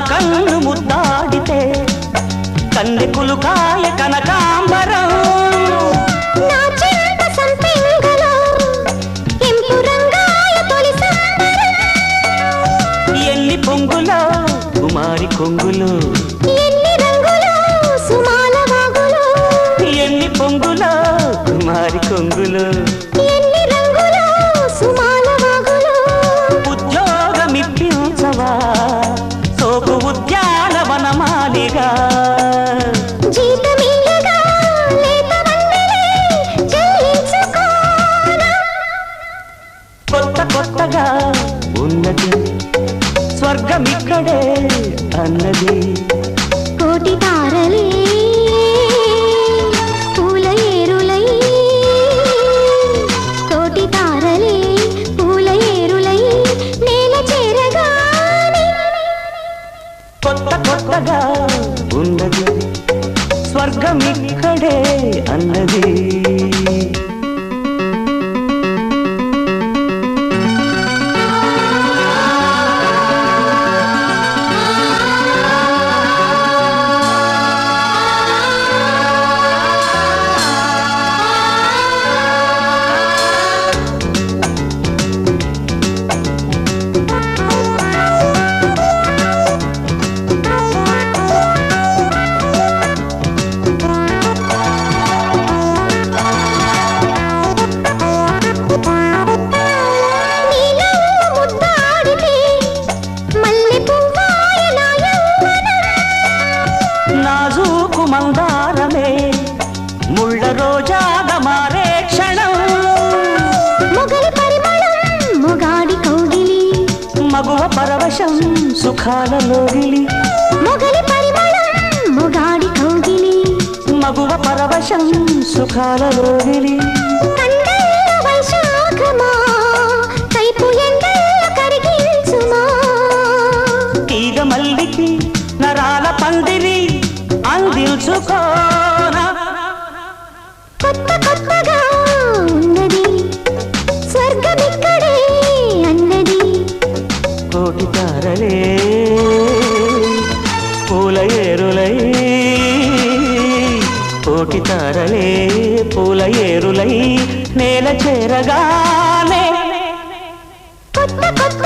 కన్ను ముద్దాడితే కన్నె కులుకాయ కనకాంబరం నా చింత సంపెంగలో ఎంపు రంగాయ తొలి సంబరం ఎన్ని పొంగులో కుమారి కొంగులు ఎన్ని రంగులో సుమాల వాగులో ఎన్ని పొంగులో కుమారి కొంగులు ఎన్ని రంగులో సుమాల వాగులో ఉద్యోగమిప్పించవా ఉద్యానవనమాలిగా జీతమియ్యగా లేత వన్నెలే చెల్లించుకోనా కొత్త కొత్తగా ఉన్నది స్వర్గమిక్కడే అన్నది కోటి తారలే పూల ఏరులై కోటి తారలే పూల ఏరులై నేల చేరగానే కొత్త కొత్తగా ఉన్నది స్వర్గమిక్కడే అన్నది నాజూకు మందారమే ముళ్ళ రోజాగా మారే క్షణం మొగలి పరిమళం మొగాడి కౌగిలి మగువ పరవశం సుఖాలలోగిలి మొగలి పరిమళం మొగాడి కౌగిలి మగువ పరవశం సుఖాలలోగిలి కండల్ల వైశాఖమా కైపు ఎండల్ల కరిగించుమా తీగ మల్లికి నరాల పందిరి అందించుకోనా కొత్త కొత్తగా ఉన్నది స్వర్గమిక్కడే అన్నది కోటి తారలే పూల ఏరులై కోటి తారలే పూల ఏరులై నేల చేరగానే కొత్త కొత్త